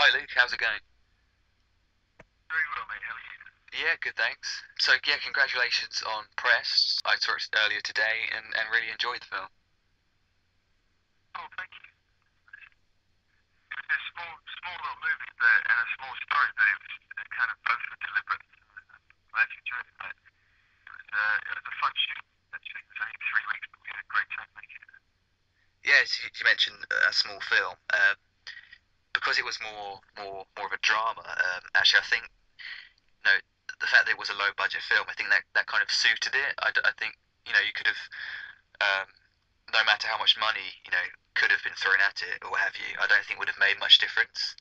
Hi Luke, how's it going? Very well, mate. How are you? Yeah, good, thanks. So yeah, congratulations on Press. I saw it earlier today and really enjoyed the film. Oh, thank you. It was a small little movie, but and a small story, but it was kind of both were deliberate. I'm glad you enjoyed it. It was a fun shoot. Actually, it was only 3 weeks, but we had a great time making it. Yeah, so you mentioned a small film. Because it was more of a drama. Actually, I think no, the fact that it was a low budget film, I think that kind of suited it. I think you could have um, no matter how much money could have been thrown at it or what have you. I don't think would have made much difference.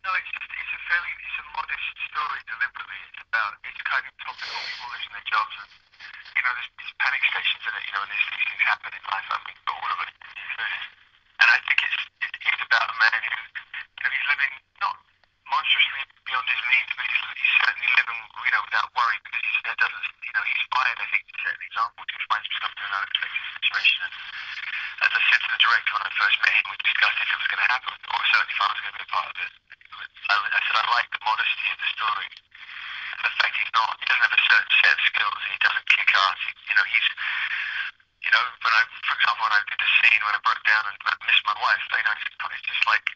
No, it's a modest story deliberately. It's kind of topical. People losing their jobs, and there's these panic stations in it. And these things happen in life. I mean, all of it included. And I think it is about a man who, he's living not monstrously beyond his means, but he's certainly living, without worry because doesn't, he's fired. I think to set an example to find himself in an unexpected situation. And as I said to the director when I first met him, we discussed if it was going to happen, or certainly if I was going to be a part of it. I said I like the modesty of the story. And the fact he doesn't have a certain set of skills and he doesn't kick ass. For example, when I did the scene when I broke down and missed my wife, it's just like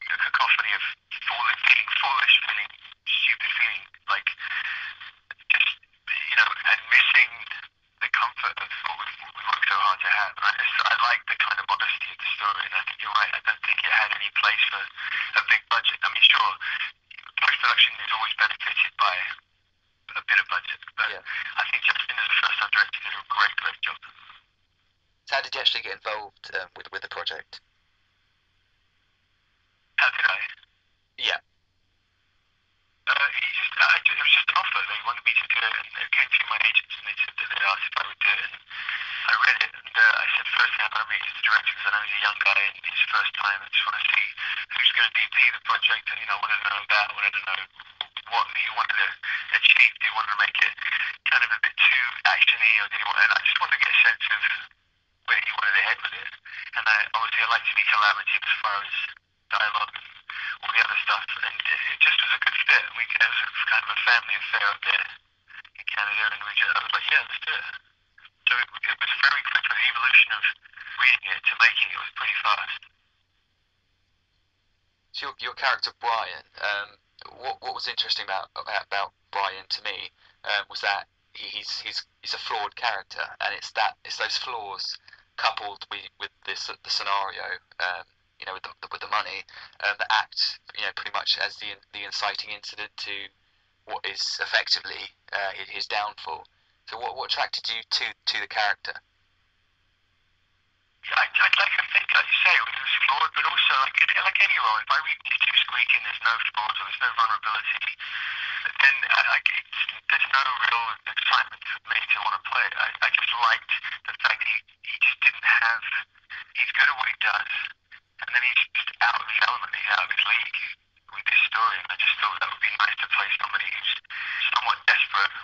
a cacophony of feeling foolish, feeling stupid, feeling like just, and missing the comfort of what we worked so hard to have. And I like the kind of modesty of the story, and I think you're right. I don't think it had any place for a big budget. I mean, sure, post-production is always benefited by a bit of budget, but Yeah. I think Justin, as a first-time director, did a great job. So how did you actually get involved with the project? How did I? Yeah. It was just an offer. They wanted me to do it, and it came through my agents, and they said that they asked if I would do it. And I read it, and I said, first thing I'm going to meet is the director, because I know he's a young guy, and his first time. I just want to see who's going to DP the project, and I wanted to know that. I wanted to know what he wanted to achieve. Did he want to make it kind of a bit too actiony, or did he want? And I just wanted to get a sense of where he wanted to head with it. And I like to be collaborative as far as dialogue and all the other stuff. And it just was a good fit. It was kind of a family affair up there in Canada, and I was like, yeah, let's do it. So it was very quick. The evolution of reading it to making it was pretty fast. So your character Brian, what was interesting about Brian to me was that he's a flawed character, and it's those flaws coupled with the scenario, with the money, that act pretty much as the inciting incident to what is effectively his downfall. So what attracted you to the character? I think, like you say, it was flawed, but also like any role, if I read it's too squeaky and there's no flaws or there's no vulnerability, then there's no real excitement for me to want to play it. I just liked the fact that he just didn't have, he's good at what he does, and then he's just out of his element, he's out of his league with this story, and I just thought that would be nice to play somebody who's somewhat desperate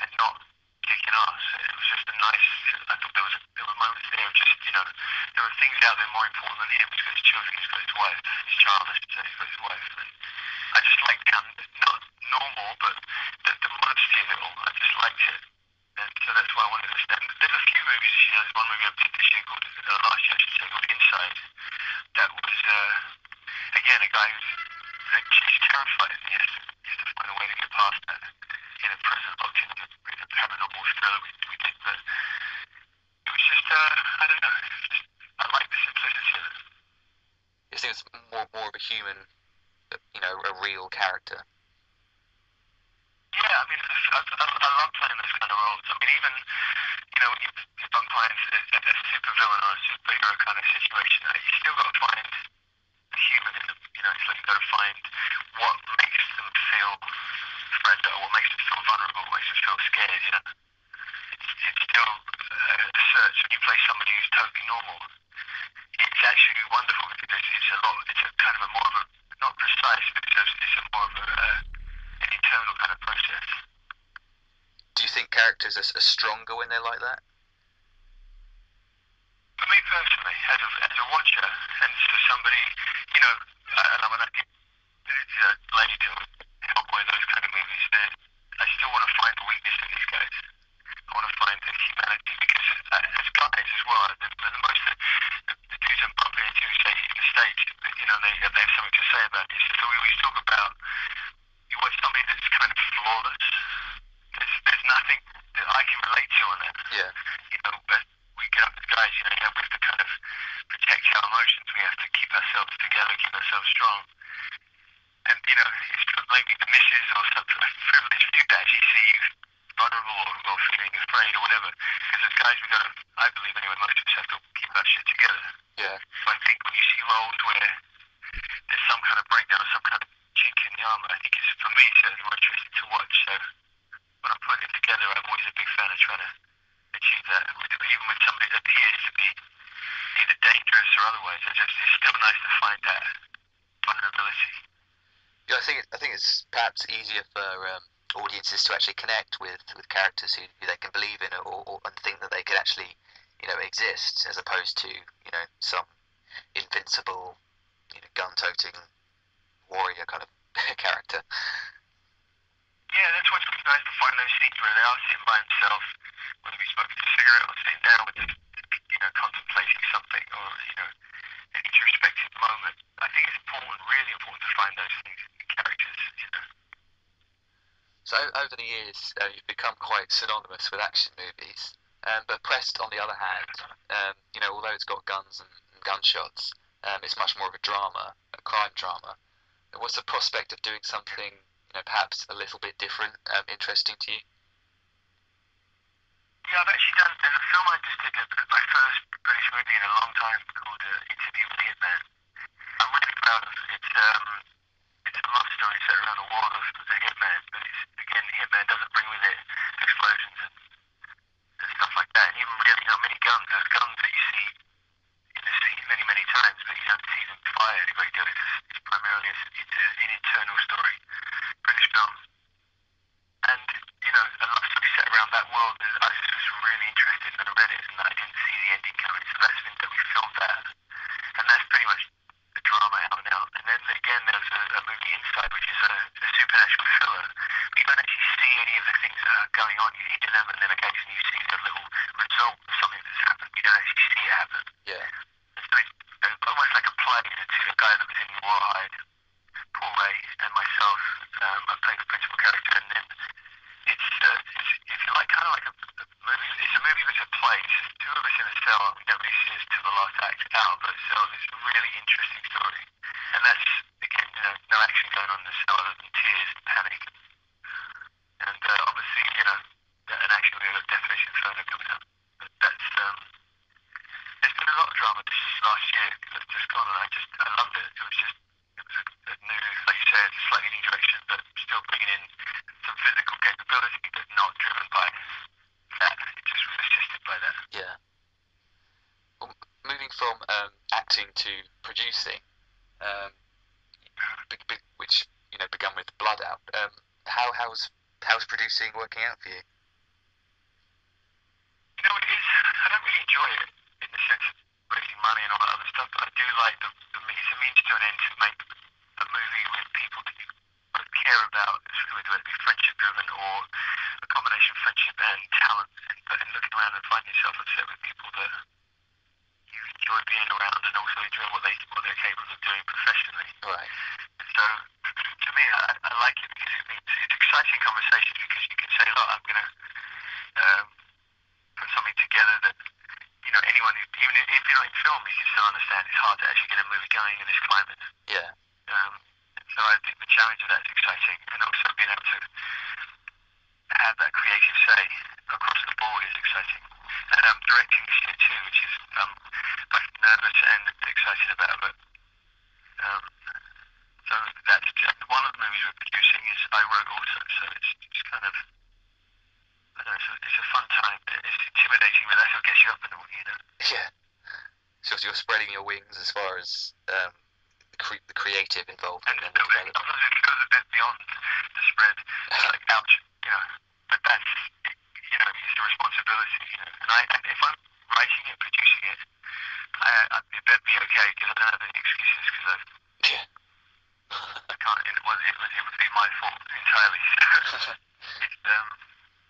and not kicking ass. It was just a nice. I thought there were moments there of just there were things out there more important than him. He's got his children, he's got his wife, his child, I should say, he's got his wife. And I just liked how not normal, but the modesty of it all. I just liked it. And so that's why I wanted to stand. There's a few movies this year. There's one movie I did this year called last year, I should say, called Inside. That was again a guy he's terrified and he has to find a way to get past that in a prison locked in a paranormal thriller we did. But it was just I don't know. I like the simplicity of it. You think it's more of a human, a real character? Yeah, I mean, I love playing those kind of roles. I mean, even when if I'm playing a super villain or a superhero kind of situation, you still got to find the human in them. It's like you got to find what makes them feel fragile, what makes them feel vulnerable, what makes them feel scared. It's still a search when you play somebody who's totally normal. It's actually wonderful because it's a kind of a more of a, not precise, but it's a more of an internal kind of process. Do you think characters are stronger when they're like that? For me personally, as a watcher, character, and for somebody, you know, and I'm like Blade or Hellboy, those kind of movies, I still want to find the weakness in these guys. I want to find the humanity because as guys as well, the most the dudes I'm bumping into say in the States, you know, they have something to say about this. So we always talk about you want somebody that's kind of flawless. There's nothing that I can relate to on that. Yeah. You know, but we get up as guys, you know, we have to kind of protect our emotions. We have to keep ourselves together, keep ourselves strong. And, you know, it's maybe the missus or some privilege for you to actually see you vulnerable or feeling afraid or whatever. Because as guys, we got to, I believe anyway, most of us have to keep that shit together. Yeah. So I think when you see roles where there's some kind of breakdown or some kind of chink in the armor, I think it's, for me, certainly more interesting to watch. So when I'm putting it together, I'm always a big fan of trying to achieve that. Even when somebody appears to be either dangerous or otherwise, it's still nice to find that vulnerability. Yeah, I think it's perhaps easier for audiences to actually connect with characters who they can believe in or and think that they could actually, you know, exist, as opposed to, you know, some invincible, you know, gun-toting warrior kind of character. Yeah, that's what's really nice to find those scenes where they are sitting by themselves, whether we smoking a cigarette or sitting down with just, you know, contemplating something or, you know, an introspective moment. I think it's important, really important to find those things in characters, you know. So over the years, you've become quite synonymous with action movies. But Prest, on the other hand, you know, although it's got guns and gunshots, it's much more of a drama, a crime drama. What's the prospect of doing something, you know, perhaps a little bit different, interesting to you? Yeah, I've actually done, there's a film I just did, my first British movie in a long time called Interview with the Hitman. I'm really proud of it. It's a love story set around the world of the hitman, but it's, again, the hitman doesn't bring with it explosions and stuff like that, and even really not many guns. There's guns that you see in the scene many, many times, but you don't see them fired a great deal. It's primarily an internal story, British film. And, you know, a love story set around that world, I just was really interested and I read it and I didn't see the ending coming, so that's been that we filmed that. And that's pretty much the drama out and out. And then again, there's a movie Inside, which is a supernatural thriller. But you don't actually see any of the things that are going on. You hear them, and then occasionally you see the little result of something that's happened. You don't actually see it happen. Yeah. And so it's almost like a play. It's a guy that was in Rawhide, Paul Ray, and myself. I played the principal character, and then it's if you like, kind of like a movie. It's a movie that's a play. It's just two of us in a cell, and we don't really see us till the last act out of those cells. It's a really interesting story, and that's again, you know, no action going on in the cell other than tears and panic, and obviously, you know, an action movie of Definition Inferno coming out. But that's there's been a lot of drama this last year that's just gone, and I loved it. It was a new, like you said, a slightly new direction, but still bringing in some physical capability, but not driven by that. It just was assisted by that. Yeah. Well, moving from acting to producing, um, which, you know, began with Blood Out. How's producing working out for you? You know, it is. I don't really enjoy it in the sense of raising money and all that other stuff, but I do like it's a means to an end to make a movie with people that you both care about, whether it be friendship driven or a combination of friendship and talent, and looking around and finding yourself upset with people that you enjoy being around and also enjoy what they're capable of doing professionally. Right. So to me, I like it because it means it's exciting conversations because you can say, look, I'm going to put something together that, you know, anyone who, even if you're not in film, you can still understand it's hard to actually get a movie going in this climate. Yeah. So I think the challenge of that's exciting, and also being able to have that creative say across the board is exciting. And I'm directing this year too, which is both nervous and excited about. But so that's one of the movies we're producing is I Wrote also, so it's kind of, I don't know, it's a fun time. It's intimidating, but that's what gets you up in the morning, you know. Yeah. So you're spreading your wings as far as the creative involvement and the development. Sometimes it goes a bit beyond the spread. It's like, ouch, you know. But that's, you know, it's a responsibility, you know. And if I'm writing it, producing it, it better be okay because I don't have any excuses because Yeah. I can't. It would be my fault entirely. So it's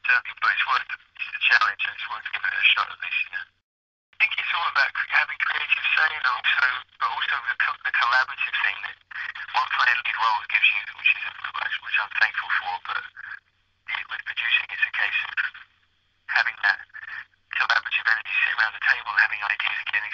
certainly, but it's worth the challenge and it's worth giving it a shot at least. You know. I think it's all about having creative say and also the collaborative thing that one playing lead roles gives you, which I'm thankful for. But with producing, it's a case of having that collaborative energy, sitting around the table, having ideas and getting